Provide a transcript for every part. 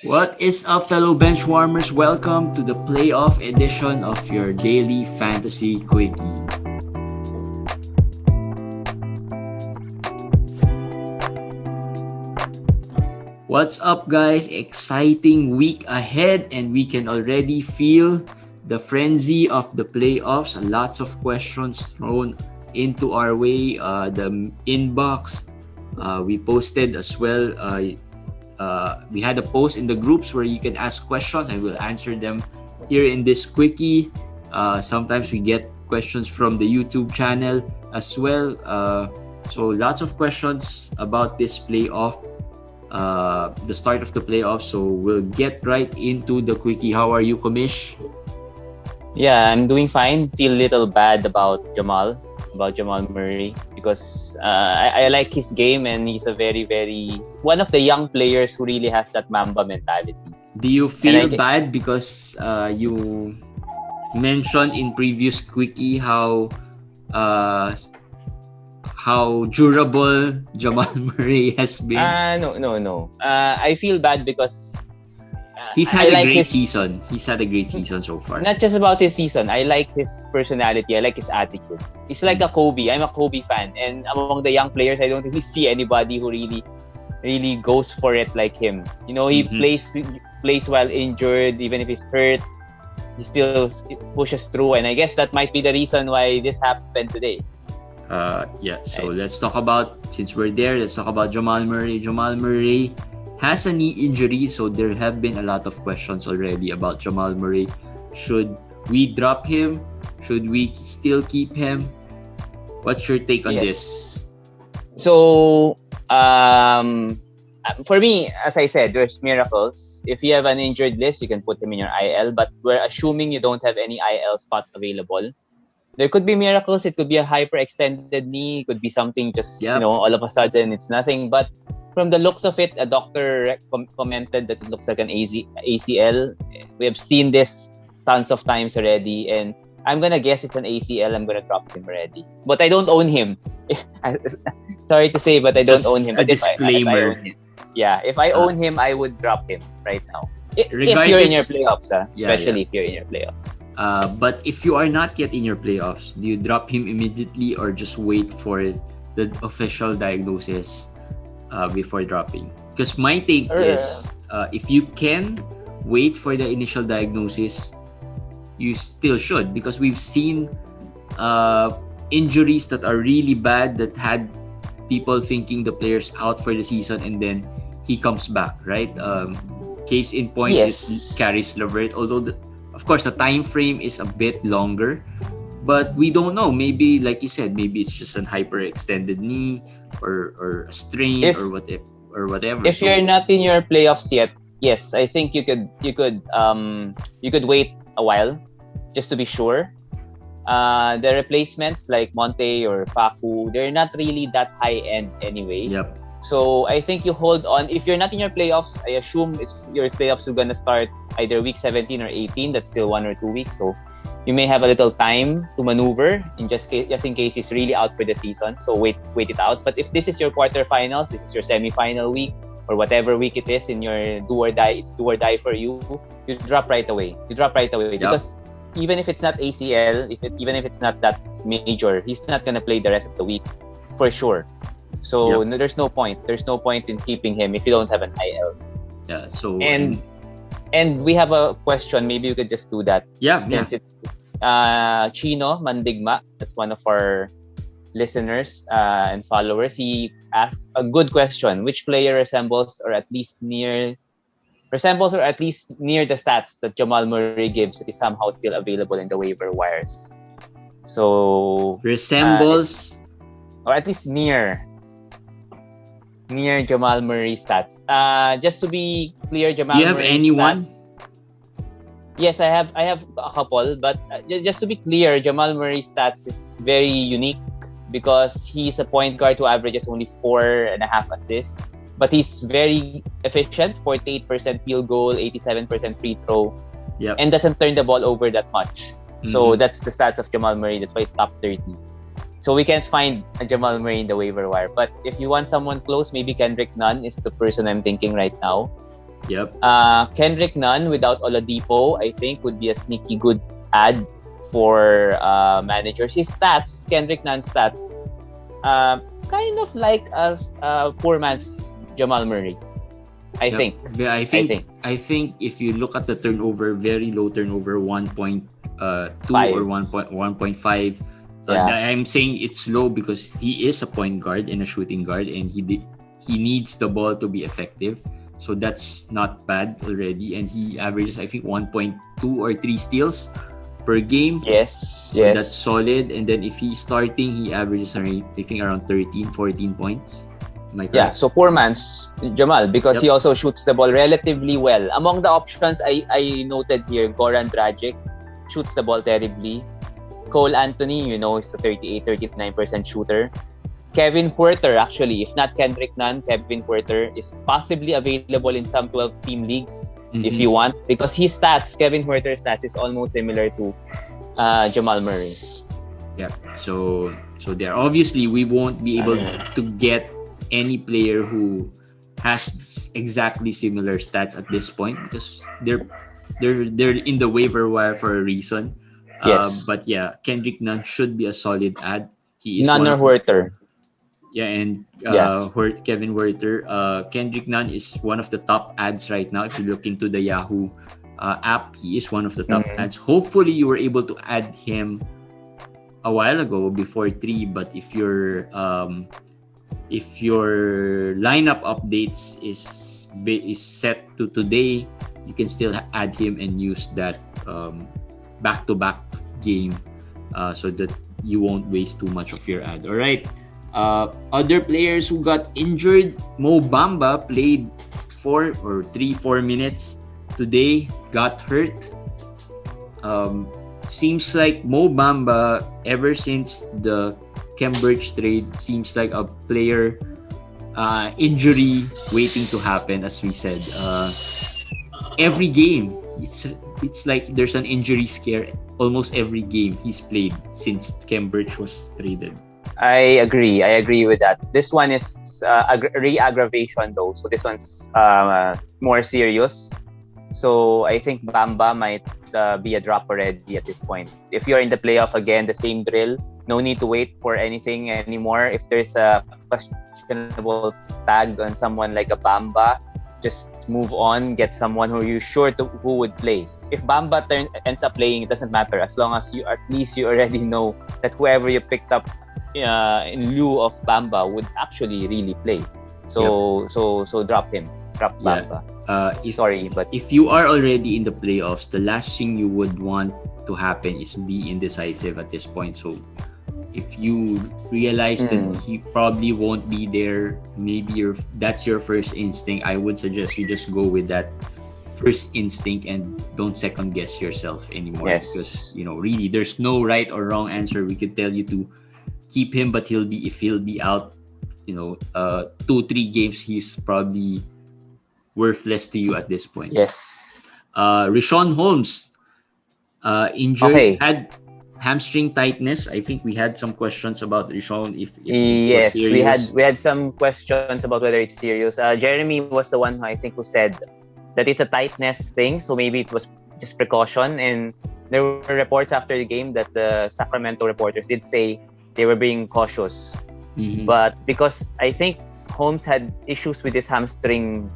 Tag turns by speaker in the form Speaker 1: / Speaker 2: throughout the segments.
Speaker 1: What is up, fellow benchwarmers? Welcome to the playoff edition of your Daily Fantasy Quickie. What's up, guys? Exciting week ahead, and we can already feel the frenzy of the playoffs. Lots of questions thrown into our way. The inbox, we posted as well. We had a post in the groups where you can ask questions and we'll answer them here in this quickie. Sometimes we get questions from the YouTube channel as well. So lots of questions about this playoff, the start of the playoffs. So we'll get right into the quickie. How are you, Komish?
Speaker 2: Yeah, I'm doing fine. Feel a little bad about Jamal Murray because I like his game, and he's a very one of the young players who really has that Mamba mentality.
Speaker 1: Do you feel bad because you mentioned in previous quickie how durable Jamal Murray has been?
Speaker 2: No. I feel bad because
Speaker 1: he's had a great season. He's had a great season so far.
Speaker 2: Not just about his season. I like his personality. I like his attitude. He's like a Kobe. I'm a Kobe fan. And among the young players, I don't really see anybody who really goes for it like him. You know, he plays while injured. Even if he's hurt, he still pushes through. And I guess that might be the reason why this happened today.
Speaker 1: Let's talk about, since we're there, let's talk about Jamal Murray. Jamal Murray has a knee injury, so there have been a lot of questions already about Jamal Murray. Should we drop him? Should we still keep him? What's your take on this?
Speaker 2: So, for me, as I said, there's miracles. If you have an injured list, you can put him in your IL, but we're assuming you don't have any IL spot available. There could be miracles. It could be a hyperextended knee. It could be something just, all of a sudden it's nothing. But from the looks of it, a doctor commented that it looks like an ACL. We have seen this tons of times already, and I'm gonna guess it's an ACL. I'm gonna drop him already, but I don't own him. Sorry to say, but I don't own him.
Speaker 1: But disclaimer.
Speaker 2: If I own him, I would drop him right now. If you're in your playoffs, especially if you're in your playoffs.
Speaker 1: But if you are not yet in your playoffs, do you drop him immediately or just wait for the official diagnosis before dropping? Because my take is if you can wait for the initial diagnosis, you still should, because we've seen injuries that are really bad that had people thinking the player's out for the season and then he comes back, right? Case in point is Caris LeVert, although of course the time frame is a bit longer, but we don't know. Maybe, like you said, maybe it's just an hyperextended knee or a strain or whatever.
Speaker 2: If you're not in your playoffs yet, yes, I think you could wait a while just to be sure. The replacements like Monte or Facu, they're not really that high end anyway.
Speaker 1: Yep.
Speaker 2: So I think you hold on. If you're not in your playoffs, I assume your playoffs are gonna start either week 17 or 18. That's still 1 or 2 weeks. So you may have a little time to maneuver just in case he's really out for the season. So wait it out. But if this is your quarterfinals, this is your semifinal week, or whatever week it is in your do or die, it's do or die for you. You drop right away. Because even if it's not ACL, even if it's not that major, he's not gonna play the rest of the week for sure. So there's no point. There's no point in keeping him if you don't have an IL.
Speaker 1: Yeah. So
Speaker 2: and we have a question. Maybe we could just do that. Since it's Chino Mandigma. That's one of our listeners and followers. He asked a good question. Which player resembles or at least near the stats that Jamal Murray gives that is somehow still available in the waiver wires? So
Speaker 1: resembles
Speaker 2: or at least near Jamal Murray stats. Just to be clear, Jamal Murray.
Speaker 1: Do you have anyone?
Speaker 2: Stats, yes, I have a couple, but just to be clear, Jamal Murray stats is very unique because he's a point guard who averages only 4.5 assists, but he's very efficient, 48% field goal, 87% free throw, and doesn't turn the ball over that much. So that's the stats of Jamal Murray. That's why he's top 30. So we can't find a Jamal Murray in the waiver wire. But if you want someone close, maybe Kendrick Nunn is the person I'm thinking right now.
Speaker 1: Yep.
Speaker 2: Kendrick Nunn without Oladipo, I think, would be a sneaky good add for managers. His stats, Kendrick Nunn's stats, kind of like a poor man's Jamal Murray. I think.
Speaker 1: Yeah, I think if you look at the turnover, very low turnover, 1.2 or 1.5. I'm saying it's low because he is a point guard and a shooting guard, and he needs the ball to be effective. So that's not bad already. And he averages, I think, 1.2 or 3 steals per game.
Speaker 2: Yes.
Speaker 1: So that's solid. And then if he's starting, he averages, I think, around 13, 14 points.
Speaker 2: Yeah, so poor man's Jamal because he also shoots the ball relatively well. Among the options, I noted here, Goran Dragic shoots the ball terribly. Cole Anthony, is a 38-39% shooter. Kevin Huerter, actually, if not Kendrick Nunn, Kevin Huerter is possibly available in some 12-team leagues if you want, because his stats, Kevin Huerter's stats, is almost similar to Jamal Murray.
Speaker 1: Yeah, so there. Obviously, we won't be able to get any player who has exactly similar stats at this point because they're in the waiver wire for a reason.
Speaker 2: Yes.
Speaker 1: But yeah, Kendrick Nunn should be a solid add. He is
Speaker 2: Nunn or Huerter.
Speaker 1: Yeah, and Kevin Huerter. Kendrick Nunn is one of the top ads right now. If you look into the Yahoo app, he is one of the top ads. Hopefully, you were able to add him a while ago before 3. But if your lineup updates is set to today, you can still add him and use that back-to-back game so that you won't waste too much of your ad. All right. Other players who got injured, Mo Bamba played 4 minutes today, got hurt. Seems like Mo Bamba, ever since the Cambridge trade, seems like a player injury waiting to happen, as we said. Every game, it's like there's an injury scare almost every game he's played since Cambridge was traded.
Speaker 2: I agree with that. This one is re-aggravation though, so this one's more serious. So I think Bamba might be a drop already at this point. If you're in the playoff again, the same drill. No need to wait for anything anymore. If there's a questionable tag on someone like a Bamba, just move on. Get someone who you're sure who would play. If Bamba ends up playing, it doesn't matter as long as you already know that whoever you picked up in lieu of Bamba would actually really play. So drop him. Drop Bamba.
Speaker 1: If you are already in the playoffs, the last thing you would want to happen is be indecisive at this point. So if you realize that he probably won't be there, maybe that's your first instinct. I would suggest you just go with that first instinct and don't second guess yourself anymore.
Speaker 2: Yes.
Speaker 1: Because really, there's no right or wrong answer. We could tell you to keep him, but if he'll be out, 2-3 games, he's probably worthless to you at this point.
Speaker 2: Yes.
Speaker 1: Richaun Holmes injured, had hamstring tightness. I think we had some questions about Richaun. If
Speaker 2: yes, we had some questions about whether it's serious. Jeremy was the one who said that it's a tightness thing, so maybe it was just precaution. And there were reports after the game that the Sacramento reporters did say they were being cautious. But because I think Holmes had issues with his hamstring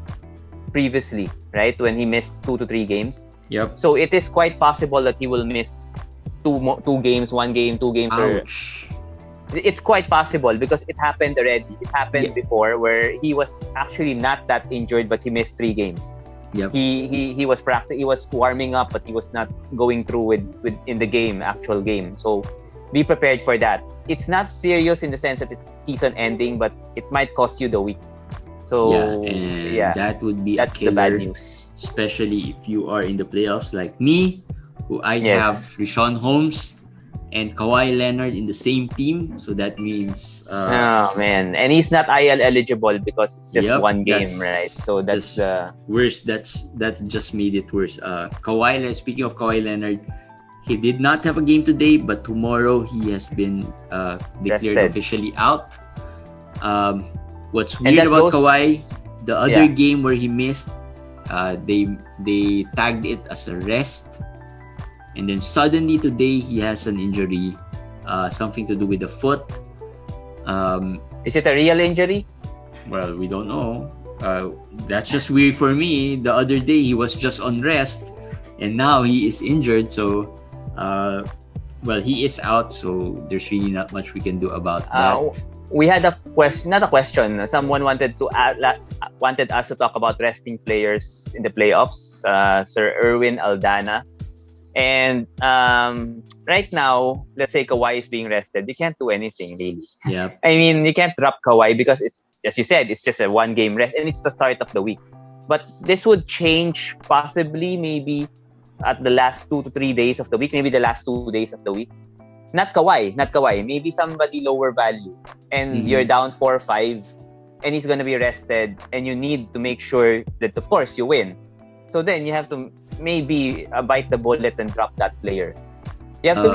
Speaker 2: previously, right? When he missed 2 to 3 games.
Speaker 1: Yep.
Speaker 2: So it is quite possible that he will miss 2 games, 1 game, 2 games.
Speaker 1: Ouch.
Speaker 2: It's quite possible because it happened already. It happened before where he was actually not that injured, but he missed 3 games.
Speaker 1: Yep.
Speaker 2: He was he was warming up, but he was not going through with in the actual game. So be prepared for that. It's not serious in the sense that it's season ending, but it might cost you the week. So
Speaker 1: that would be
Speaker 2: that's
Speaker 1: a killer,
Speaker 2: the bad news.
Speaker 1: Especially if you are in the playoffs like me, who I have Richaun Holmes and Kawhi Leonard in the same team. So that means
Speaker 2: oh man, and he's not IL eligible because it's just 1 game, right? So that's
Speaker 1: worse. That just made it worse. Speaking of Kawhi Leonard, he did not have a game today, but tomorrow he has been declared officially out. What's weird about Kawhi, the other game where he missed, They tagged it as a rest, and then suddenly today he has an injury, something to do with the foot.
Speaker 2: Is it a real injury?
Speaker 1: Well, we don't know. That's just weird for me. The other day he was just on rest, and now he is injured. So, he is out. So there's really not much we can do about that.
Speaker 2: We had a question, not a question. Someone wanted us to talk about resting players in the playoffs. Sir Erwin Aldana. And right now, let's say Kawhi is being rested. You can't do anything really.
Speaker 1: Yeah.
Speaker 2: I mean, you can't drop Kawhi because it's, as you said, it's just a 1-game rest and it's the start of the week. But this would change possibly maybe at the last 2 to 3 days of the week, maybe the last 2 days of the week. Not Kawhi. Maybe somebody lower value and you're down 4-5 and he's going to be rested and you need to make sure that, of course, you win. So then you have to maybe bite the bullet and drop that player. You have to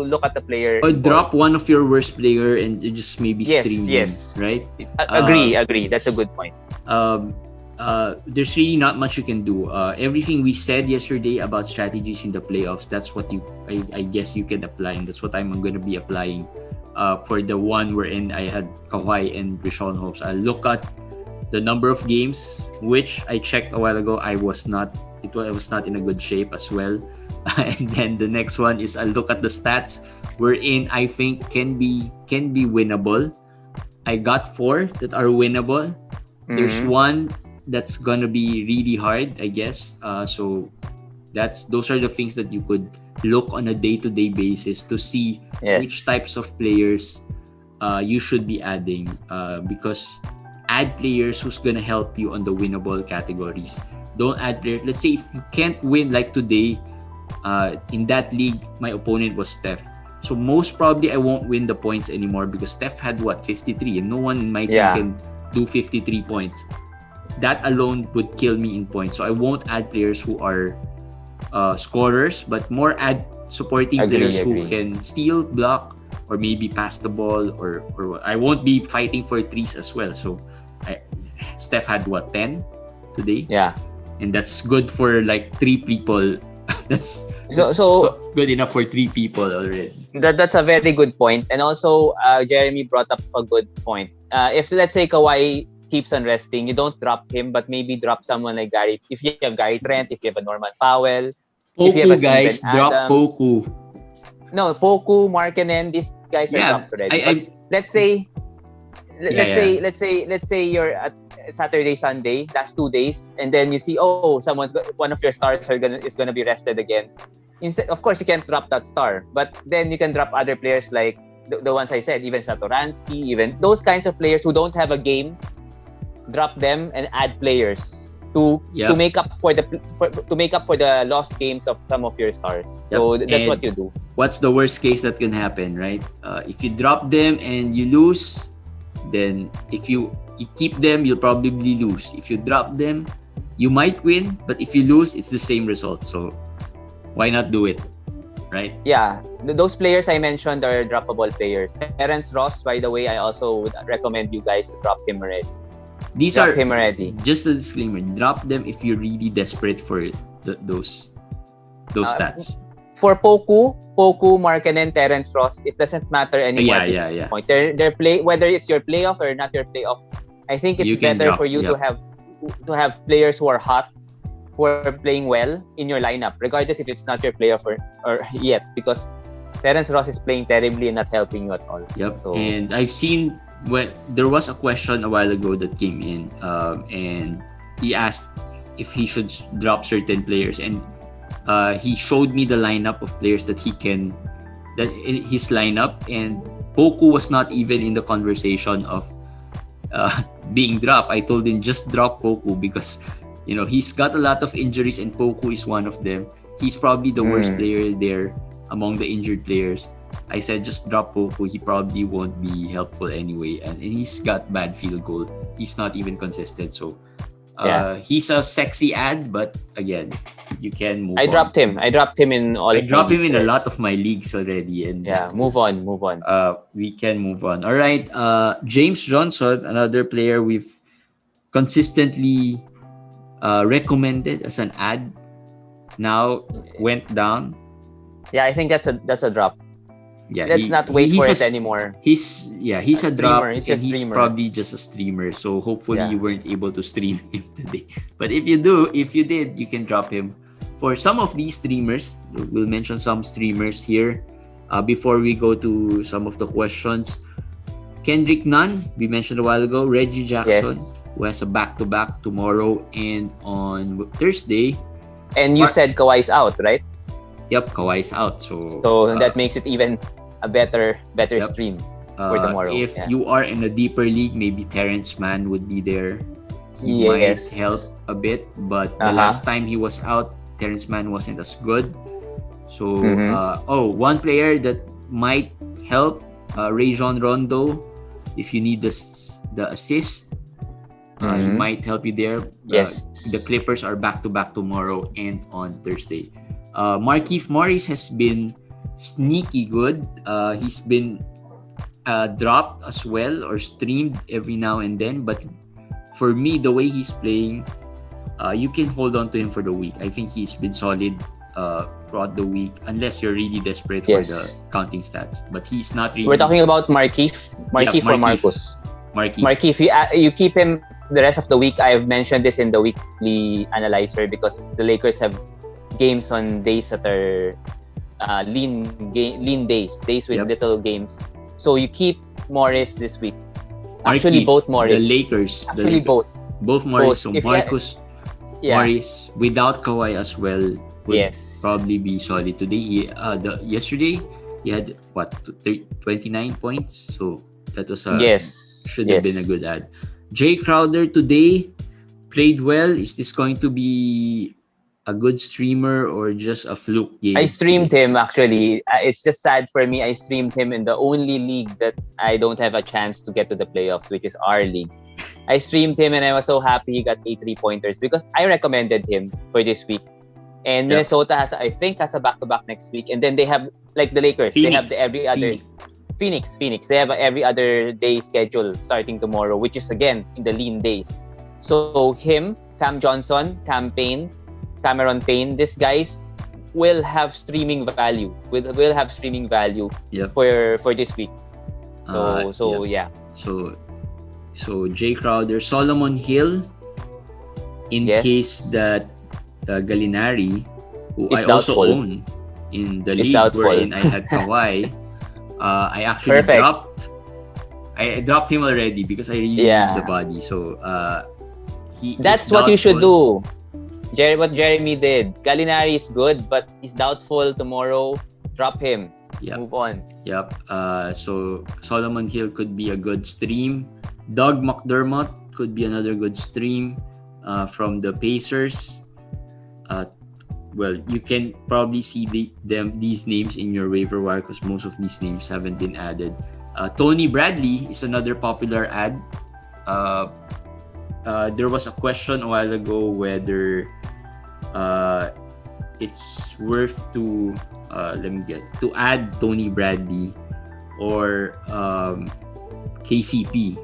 Speaker 2: look at the player.
Speaker 1: Or drop one of your worst player and you just maybe stream them, right?
Speaker 2: Agree. That's a good point.
Speaker 1: There's really not much you can do. Everything we said yesterday about strategies in the playoffs, that's what I guess you can apply, and that's what I'm going to be applying for the one wherein I had Kawhi and Richaun Holmes. I'll look at the number of games, which I checked a while ago. I was not in a good shape as well. And then the next one is I'll look at the stats wherein I think can be winnable. I got 4 that are winnable. There's one that's gonna be really hard, I guess. So those are the things that you could look on a day-to-day basis to see which types of players you should be adding, because add players who's gonna help you on the winnable categories. Don't add players. Let's say if you can't win like today, in that league, my opponent was Steph. So most probably I won't win the points anymore because Steph had 53 and no one in my team can do 53 points. That alone would kill me in points. So I won't add players who are scorers, but more add supporting players who can steal, block, or maybe pass the ball, or I won't be fighting for threes as well. So Steph had 10 today?
Speaker 2: Yeah.
Speaker 1: And that's good for like 3 people. that's so good enough for 3 people already.
Speaker 2: That's a very good point. And also, Jeremy brought up a good point. If let's say Kawhi keeps on resting, you don't drop him, but maybe drop someone like Gary. If you have Gary Trent, if you have a Norman Powell, if you have a
Speaker 1: guys,
Speaker 2: Steven
Speaker 1: drop
Speaker 2: Adams.
Speaker 1: Poku.
Speaker 2: No, Poku, Markkanen, these guys are drops already. Let's say you're at Saturday, Sunday, last 2 days, and then you see, one of your stars is gonna be rested again. Instead, of course, you can't drop that star, but then you can drop other players like the ones I said, even Satoransky, even those kinds of players who don't have a game. Drop them and add players to make up for the lost games of some of your stars. So that's what you do.
Speaker 1: What's the worst case that can happen, right? If you drop them and you lose, then if you keep them, you'll probably lose. If you drop them, you might win, but if you lose, it's the same result. So why not do it, right? Yeah,
Speaker 2: those players I mentioned are droppable players. Terrence Ross, by the way, I also would recommend you guys to drop him already.
Speaker 1: Drop him already. Just a disclaimer: drop them if you're really desperate for those stats.
Speaker 2: For Poku, Markkanen, Terrence Ross, it doesn't matter anymore at this point. Their play, whether it's your playoff or not your playoff, I think it's better for you to have players who are hot, who are playing well in your lineup, regardless if it's not your playoff or yet, because Terrence Ross is playing terribly and not helping you at all.
Speaker 1: Yep. So, and I've seen when there was a question a while ago that came in, and he asked if he should drop certain players, and he showed me the lineup of players that his lineup, and Poku was not even in the conversation of being dropped. I told him just drop Poku because he's got a lot of injuries and Poku is one of them. He's probably the worst player there among the injured players. I said just drop Poku. He probably won't be helpful anyway, and he's got bad field goal. He's not even consistent, so he's a sexy ad, but again, you can move on.
Speaker 2: I dropped him in all.
Speaker 1: I dropped him in a lot of my leagues already, and
Speaker 2: move on.
Speaker 1: We can move on. All right, James Johnson, another player we've consistently recommended as an ad now went down.
Speaker 2: Yeah, I think that's a drop.
Speaker 1: Yeah,
Speaker 2: Let's not wait
Speaker 1: he's
Speaker 2: for
Speaker 1: a
Speaker 2: it anymore.
Speaker 1: He's a drop,
Speaker 2: streamer. He's
Speaker 1: and
Speaker 2: a
Speaker 1: he's
Speaker 2: streamer.
Speaker 1: probably just a streamer. So hopefully
Speaker 2: Yeah.
Speaker 1: you weren't able to stream him today. But if you did, you can drop him. For some of these streamers, we'll mention some streamers here before we go to some of the questions. Kendrick Nunn, we mentioned a while ago. Reggie Jackson,
Speaker 2: Yes.
Speaker 1: who has a back-to-back tomorrow and on Thursday.
Speaker 2: And you said Kawhi's out, right?
Speaker 1: Yep, Kawhi's out. So
Speaker 2: that makes it even a better
Speaker 1: Yep.
Speaker 2: stream for tomorrow.
Speaker 1: If
Speaker 2: Yeah.
Speaker 1: you are in a deeper league, maybe Terrence Mann would be there. He
Speaker 2: Yes.
Speaker 1: might help a bit, but the last time he was out, Terrence Mann wasn't as good. So, one player that might help, Rajon Rondo, if you need the assist, he might help you there.
Speaker 2: Yes.
Speaker 1: The Clippers are back-to-back tomorrow and on Thursday. Markieff Morris has been sneaky good. He's been dropped as well or streamed every now and then, but for me, the way he's playing, you can hold on to him for the week. I think he's been solid throughout the week, unless you're really desperate for the counting stats. But he's not really.
Speaker 2: We're talking about Markieff or Marcus. Markieff, you keep him the rest of the week. I have mentioned this in the weekly analyzer because the Lakers have games on days that are lean days with little games. So you keep Morris this week. Actually, both Morris.
Speaker 1: The Lakers.
Speaker 2: Both
Speaker 1: Morris. So
Speaker 2: if
Speaker 1: Marcus Morris without Kawhi as well would probably be solid today. Yesterday he had 29 points. So that was should have been a good ad. Jay Crowder today played well. Is this going to be a good streamer or just a fluke game?
Speaker 2: I streamed him actually. It's just sad for me. I streamed him in the only league that I don't have a chance to get to the playoffs, which is our league. I streamed him and I was so happy he got 8 3-pointers because I recommended him for this week. And Minnesota has a back-to-back next week. And then they have, like the Lakers, they have every other... Phoenix. They have every other day schedule starting tomorrow, which is again in the lean days. So him, Cam Johnson, Cameron Payne, these guys will have streaming value. Will have streaming value for this week.
Speaker 1: So Jay Crowder, Solomon Hill, in case that Gallinari, who I also own in the league wherein I had Kawhi, I actually dropped him already because I really need the body. So
Speaker 2: that's what you should do. What Jeremy did. Gallinari is good, but he's doubtful tomorrow. Drop him. Move on.
Speaker 1: So Solomon Hill could be a good stream. Doug McDermott could be another good stream from the Pacers. Well, you can probably see these names in your waiver wire because most of these names haven't been added. Tony Bradley is another popular ad. There was a question a while ago whether it's worth to add Tony Bradley or KCP.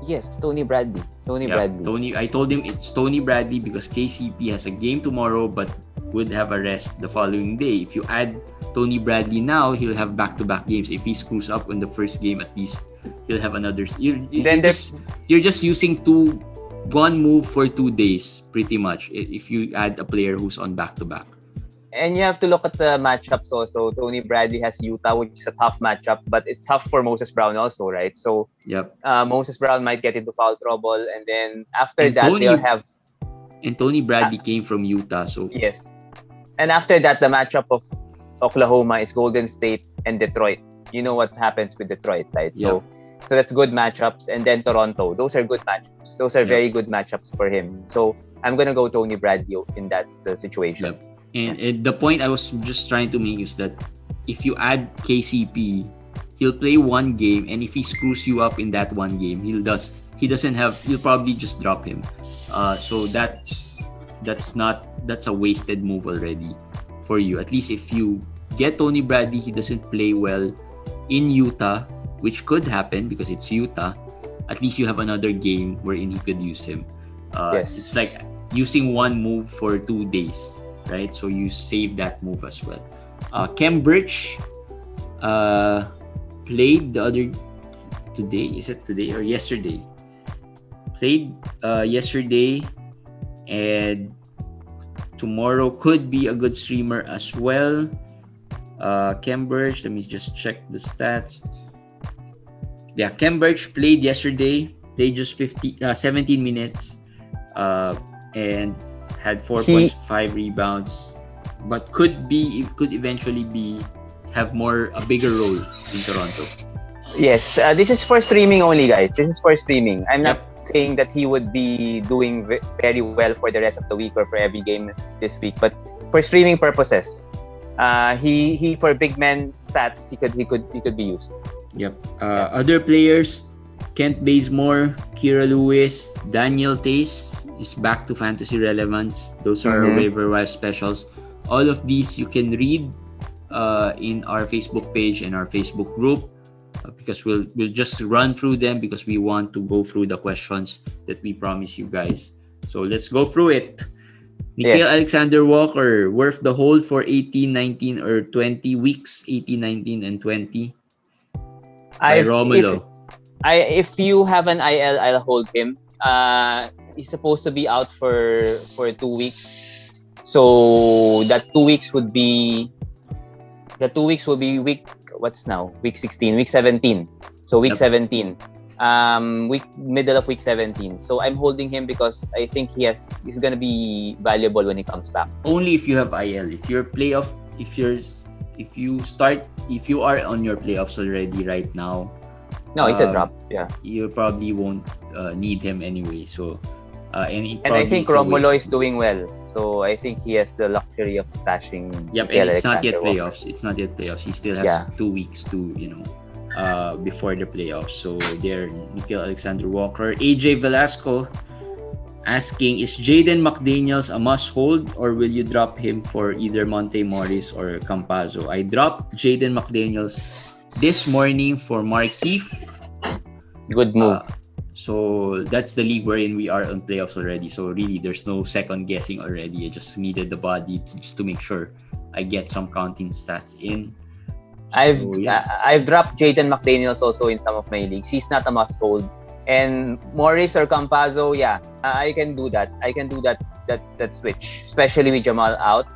Speaker 2: Yes, Tony Bradley.
Speaker 1: I told him it's Tony Bradley because KCP has a game tomorrow but would have a rest the following day. If you add Tony Bradley now, he'll have back-to-back games. If he screws up in the first game, at least he'll have another. You're just using one move for 2 days, pretty much, if you add a player who's on back-to-back.
Speaker 2: And you have to look at the matchups also. Tony Bradley has Utah, which is a tough matchup, but it's tough for Moses Brown also, right? So Moses Brown might get into foul trouble, and then after they'll have...
Speaker 1: And Tony Bradley came from Utah, so...
Speaker 2: Yes. And after that, the matchup of Oklahoma is Golden State and Detroit. You know what happens with Detroit, right? So that's good matchups. And then Toronto. Those are good matchups. Those are very good matchups for him. So I'm going to go Tony Bradley in that situation.
Speaker 1: And the point I was just trying to make is that if you add KCP, he'll play one game, and if he screws you up in that one game, you'll probably just drop him. So that's a wasted move already for you. At least if you get Tony Bradley, he doesn't play well in Utah, which could happen because it's Utah. at least you have another game wherein you could use him.
Speaker 2: Yes.
Speaker 1: It's like using one move for 2 days, right? So you save that move as well. Kem Birch played the other today. Is it today or yesterday? Played yesterday, and tomorrow could be a good streamer as well. Kem Birch, let me just check the stats. Yeah, Kem Birch played yesterday. Played just 17 minutes, and had 4.5 rebounds. But could eventually have a bigger role in Toronto.
Speaker 2: Yes, this is for streaming only, guys. This is for streaming. I'm not saying that he would be doing very well for the rest of the week or for every game this week, but for streaming purposes, he for big men stats, he could be used.
Speaker 1: Yep. Other players: Kent Bazemore, Kira Lewis, Daniel Tace is back to fantasy relevance. Those are waiver wire specials. All of these you can read in our Facebook page and our Facebook group, because we'll just run through them because we want to go through the questions that we promise you guys. So let's go through it. Nikhil Alexander Walker, worth the hold for 18, 19, or 20 weeks, 18, 19, and 20. By Romulo.
Speaker 2: If you have an IL, I'll hold him. He's supposed to be out for 2 weeks. So that 2 weeks would be week, what's now? Week 16, week 17. So week 17. Middle of week 17. So I'm holding him because I think he's gonna be valuable when he comes back.
Speaker 1: Only if you have IL. If you are on your playoffs already right now.
Speaker 2: No, it's a drop. Yeah.
Speaker 1: You probably won't need him anyway. So
Speaker 2: and I think Romulo is doing well. So I think he has the luxury of stashing.
Speaker 1: Yep, and it's not yet playoffs. It's not yet playoffs. He still has 2 weeks to, before the playoffs. So there, Nikhil Alexander Walker. AJ Velasco asking, is Jaden McDaniels a must-hold, or will you drop him for either Monte Morris or Campazzo? I dropped Jaden McDaniels this morning for Markieff.
Speaker 2: Good move.
Speaker 1: So that's the league wherein we are on playoffs already. So really, there's no second guessing already. I just needed the body just to make sure I get some counting stats in.
Speaker 2: I've dropped Jaden McDaniels also in some of my leagues. He's not a must-hold. And Morris or Campazzo, I can do that. I can do that switch, especially with Jamal out.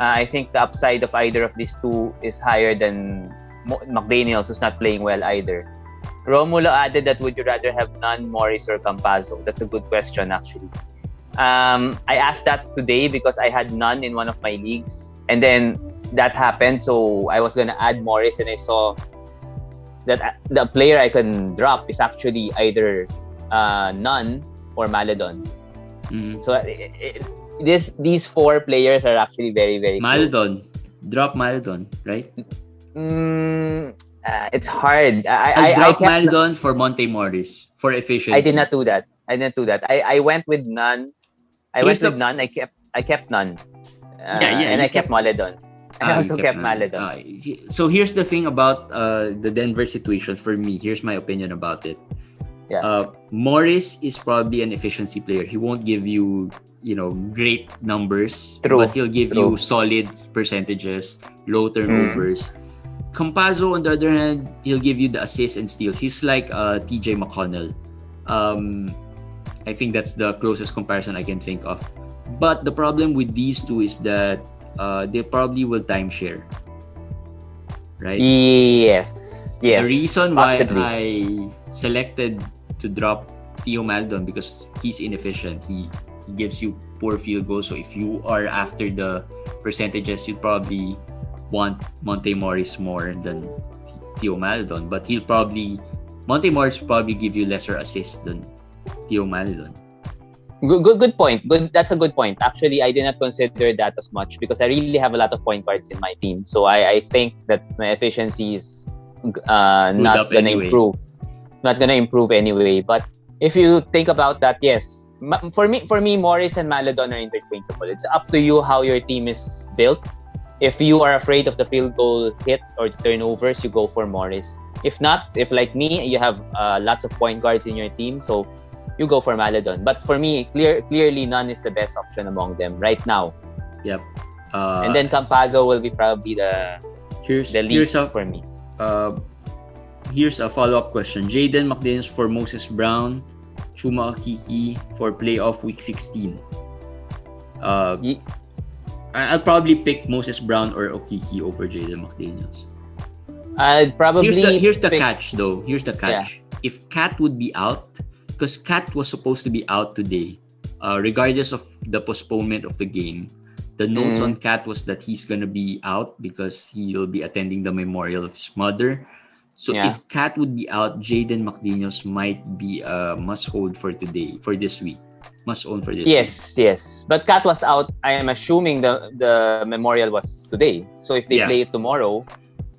Speaker 2: I think the upside of either of these two is higher than McDaniels, who's not playing well either. Romulo added that would you rather have none, Morris or Campazzo? That's a good question, actually. I asked that today because I had none in one of my leagues, and then that happened, so I was gonna add Morris, and I saw that the player I can drop is actually either none or Maledon.
Speaker 1: Mm-hmm.
Speaker 2: So these 4 players are actually very, very
Speaker 1: Maledon.
Speaker 2: close.
Speaker 1: Drop Maledon, right?
Speaker 2: It's hard.
Speaker 1: I dropped Maledon for Monte Morris for efficiency.
Speaker 2: I did not do that. I went with none. I kept none. And I kept Maledon. I also kept Maledon.
Speaker 1: So here's the thing about the Denver situation for me. Here's my opinion about it.
Speaker 2: Yeah.
Speaker 1: Morris is probably an efficiency player. He won't give you, great numbers.
Speaker 2: True.
Speaker 1: But he'll give you solid percentages, low turnovers. Campazzo, on the other hand, he'll give you the assists and steals. He's like TJ McConnell. I think that's the closest comparison I can think of. But the problem with these two is that they probably will timeshare. Right?
Speaker 2: Yes.
Speaker 1: The reason why I selected to drop Theo Maledon because he's inefficient. He gives you poor field goals. So if you are after the percentages, you'd probably want Monte Morris more than Theo Maledon. But Monte Morris will probably give you lesser assists than Theo Maledon.
Speaker 2: Good point. That's a good point. Actually, I did not consider that as much because I really have a lot of point guards in my team. So I think that my efficiency is not going to improve. Not going to improve anyway. But if you think about that, yes. For me, Morris and Maledon are interchangeable. It's up to you how your team is built. If you are afraid of the field goal hit or the turnovers, you go for Morris. If not, if like me, you have lots of point guards in your team, so you go for Maledon. But for me, clearly none is the best option among them right now.
Speaker 1: Yep.
Speaker 2: And then Campazzo will be probably the least for me.
Speaker 1: Here's a follow-up question. Jaden McDaniels for Moses Brown, Chuma Okeke for playoff week 16. I'll probably pick Moses Brown or Okeke over Jaden McDaniels.
Speaker 2: I'd probably
Speaker 1: here's the catch though. Here's the catch. Yeah. If Cat would be out, because Cat was supposed to be out today, regardless of the postponement of the game, the notes on Cat was that he's gonna be out because he'll be attending the memorial of his mother. So if Cat would be out, Jaden McDaniels might be a must-hold for today, for this week. Must-own for this week.
Speaker 2: Yes. But Cat was out. I am assuming the memorial was today. So if they play it tomorrow,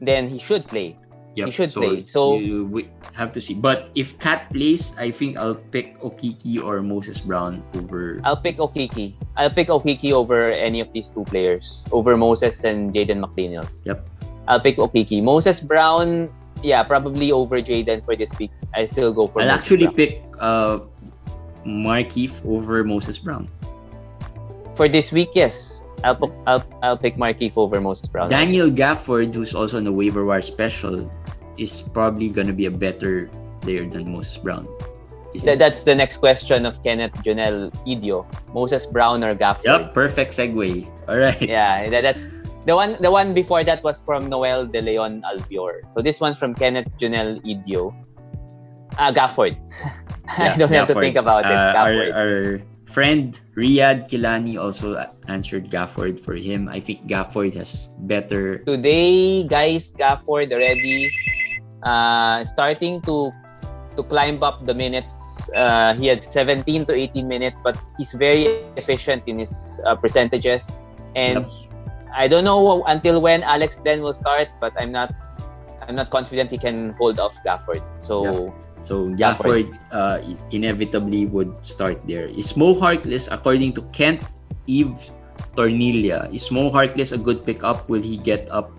Speaker 2: then he should play.
Speaker 1: Yep.
Speaker 2: He should play. So
Speaker 1: we have to see. But if Cat plays, I think I'll pick Okeke or Moses Brown over.
Speaker 2: I'll pick Okeke. I'll pick Okeke over any of these two players, over Moses and Jaden McDaniels.
Speaker 1: Yep.
Speaker 2: I'll pick Okeke. Moses Brown, probably over Jaden for this week. I still go for.
Speaker 1: I'll
Speaker 2: Moses
Speaker 1: actually
Speaker 2: Brown.
Speaker 1: pick Markieff over Moses Brown.
Speaker 2: For this week, yes. I'll pick Markieff over Moses Brown.
Speaker 1: Daniel Gafford, who's also on the waiver wire special, is probably gonna be a better player than Moses Brown.
Speaker 2: That's the next question of Kenneth Jonel Idio. Moses Brown or Gafford?
Speaker 1: Yep, perfect segue. All right.
Speaker 2: Yeah, that's the one. The one before that was from Noel De Leon Albior. So this one's from Kenneth Jonel Idio. Gafford. I don't have to think about it. Gafford.
Speaker 1: Our friend Riyad Kilani also answered Gafford for him. I think Gafford has better.
Speaker 2: Today, guys, Gafford already starting to climb up the minutes. He had 17 to 18 minutes, but he's very efficient in his percentages. And I don't know until when Alex Len will start, but I'm not confident he can hold off Gafford.
Speaker 1: So Gafford inevitably would start there. Is Mo Harkless, according to Kent Yves Tornilla, is Mo Harkless a good pickup? Will he get up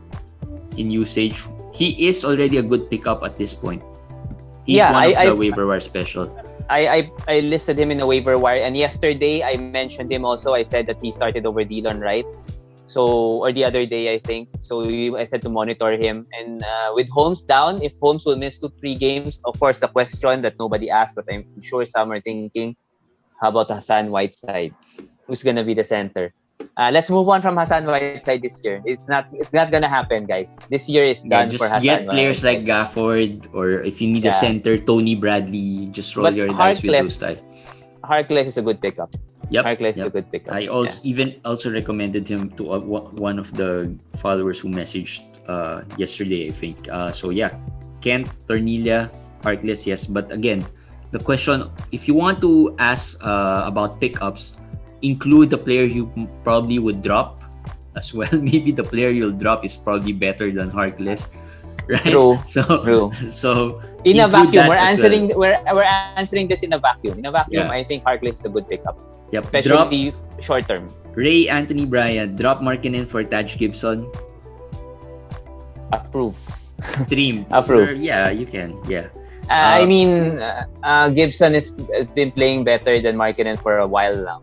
Speaker 1: in usage? He is already a good pickup at this point. He's one of the waiver wire special.
Speaker 2: I listed him in the waiver wire, and yesterday I mentioned him also. I said that he started over Dylan Wright. So, or the other day, I think. So, I said to monitor him. And with Holmes down, if Holmes will miss 2-3 games, of course, the question that nobody asked, but I'm sure some are thinking, how about Hassan Whiteside? Who's going to be the center? Let's move on from Hassan Whiteside this year. It's not going to happen, guys. This year is done for Hassan.
Speaker 1: Just get players like Gafford, or if you need a center, Tony Bradley. Just roll your dice with those types.
Speaker 2: Harkless is a good pickup. Harkless is a good pickup.
Speaker 1: I also recommended him to one of the followers who messaged yesterday, I think. Kent, Tornilla, Harkless, yes. But again, the question, if you want to ask about pickups, include the player you probably would drop as well. Maybe the player you'll drop is probably better than Harkless, right?
Speaker 2: True. So in a vacuum, we're answering this in a vacuum. In a vacuum, I think Harkless is a good pickup.
Speaker 1: Yep.
Speaker 2: Especially short term.
Speaker 1: Ray Anthony Bryant, drop Markkanen for Taj Gibson.
Speaker 2: Approve.
Speaker 1: Stream.
Speaker 2: Approve.
Speaker 1: Yeah, you can. Yeah.
Speaker 2: I mean, Gibson has been playing better than Markkanen for a while now.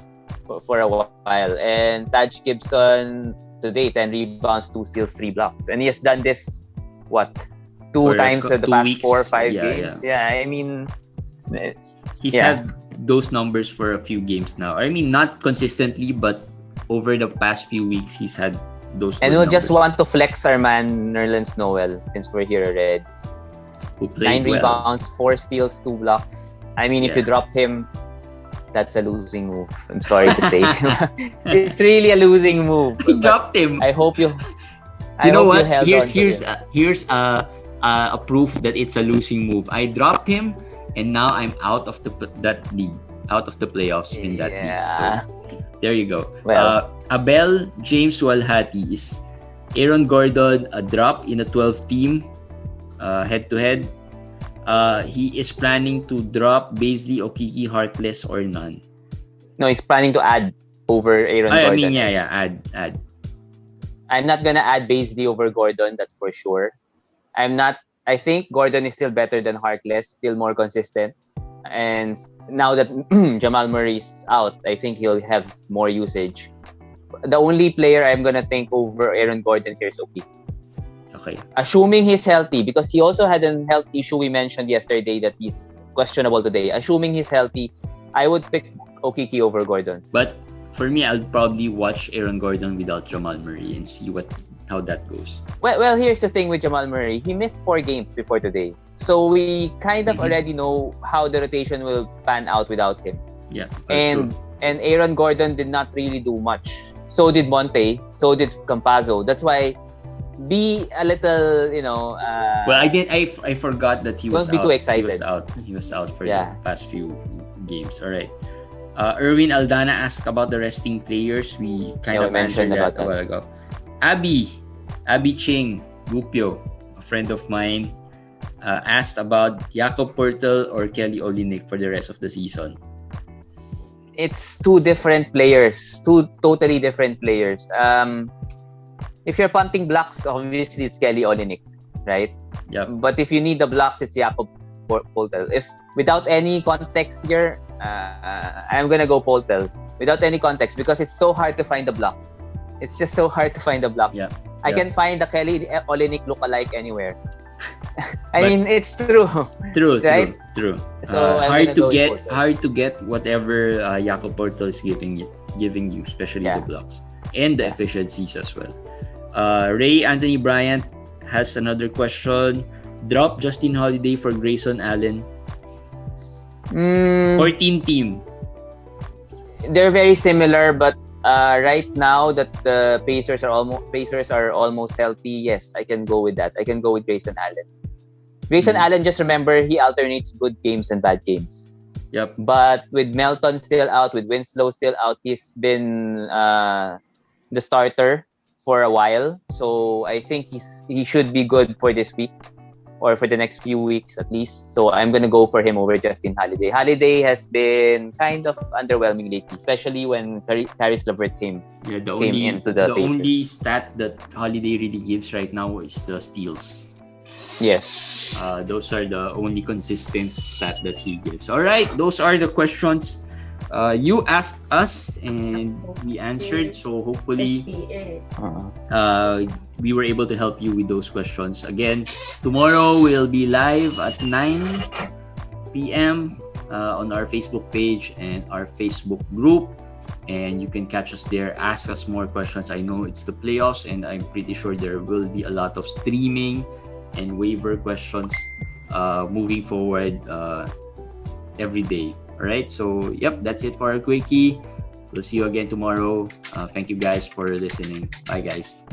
Speaker 2: For a while. And Taj Gibson today, 10 rebounds, 2 steals, 3 blocks. And he has done this, two times in the past weeks. 4 or 5 games. Yeah, I mean...
Speaker 1: He's had those numbers for a few games now. I mean, not consistently, but over the past few weeks, he's had those.
Speaker 2: And we'll just want to flex our man, Nerlens Noel, since we're here already.
Speaker 1: Who played
Speaker 2: 9 rebounds, 4 steals, 2 blocks. I mean, if you dropped him, that's a losing move. I'm sorry to say. It's really a losing move.
Speaker 1: He dropped him.
Speaker 2: I hope you...
Speaker 1: You know what? Here's a proof that it's a losing move. I dropped him, and now I'm out of that league, out of the playoffs in that league. So, there you go.
Speaker 2: Well,
Speaker 1: Abel James Walhati, is Aaron Gordon a drop in a 12 team head-to-head? He is planning to drop Bazley, Okeke, Harkless, or none.
Speaker 2: No, he's planning to add over Aaron Gordon.
Speaker 1: I mean, add.
Speaker 2: I'm not gonna add Bazley over Gordon, that's for sure. I'm not I think Gordon is still better than Harkless, still more consistent. And now that Jamal Murray's out, I think he'll have more usage. The only player I'm gonna think over Aaron Gordon here is Okiki.
Speaker 1: Okay.
Speaker 2: Assuming he's healthy, because he also had a health issue we mentioned yesterday that he's questionable today. Assuming he's healthy, I would pick Okiki over Gordon.
Speaker 1: But for me, I'll probably watch Aaron Gordon without Jamal Murray and see how that goes.
Speaker 2: Well, here's the thing with Jamal Murray. He missed 4 games before today. So we kind of already know how the rotation will pan out without him.
Speaker 1: Yeah.
Speaker 2: And Aaron Gordon did not really do much. So did Monte. So did Campazzo. That's why be a little,
Speaker 1: well, I forgot that he was
Speaker 2: don't be
Speaker 1: out.
Speaker 2: too excited.
Speaker 1: He was out for the past few games. All right. Erwin Aldana asked about the resting players. We kind of mentioned that a while ago. Abby Ching Gupio, a friend of mine, asked about Jakob Poeltl or Kelly Olynyk for the rest of the season.
Speaker 2: It's 2 different players, 2 totally different players. If you're punting blocks, obviously it's Kelly Olynyk, right?
Speaker 1: Yeah.
Speaker 2: But if you need the blocks, it's Jakob Poeltl. If without any context here, I'm gonna go Poeltl without any context because it's so hard to find the blocks. It's just so hard to find the blocks.
Speaker 1: Yeah.
Speaker 2: I can find the Kelly Olynyk look-alike anywhere. I mean, it's true.
Speaker 1: True.
Speaker 2: So
Speaker 1: hard to get whatever Jakob Poeltl is giving you, especially the blocks and the efficiencies as well. Ray Anthony Bryant has another question. Drop Justin Holiday for Grayson Allen. 14 team.
Speaker 2: They're very similar, but right now that the Pacers are almost healthy, yes, I can go with that. I can go with Grayson Allen. Grayson Allen, just remember, he alternates good games and bad games.
Speaker 1: Yep.
Speaker 2: But with Melton still out, with Winslow still out, he's been the starter for a while. So I think he should be good for this week or for the next few weeks at least. So I'm going to go for him over Justin Holiday. Holiday has been kind of underwhelming lately, especially when Caris LeVert came into the Pacers.
Speaker 1: Only stat that Holiday really gives right now is the steals.
Speaker 2: Yes.
Speaker 1: Those are the only consistent stat that he gives. All right, those are the questions you asked us and we answered. So hopefully we were able to help you with those questions. Again, tomorrow we'll be live at 9 p.m. On our Facebook page and our Facebook group. And you can catch us there, ask us more questions. I know it's the playoffs and I'm pretty sure there will be a lot of streaming and waiver questions moving forward every day. All right, so yep, that's it for our quickie. We'll see you again tomorrow. Thank you guys for listening. Bye guys.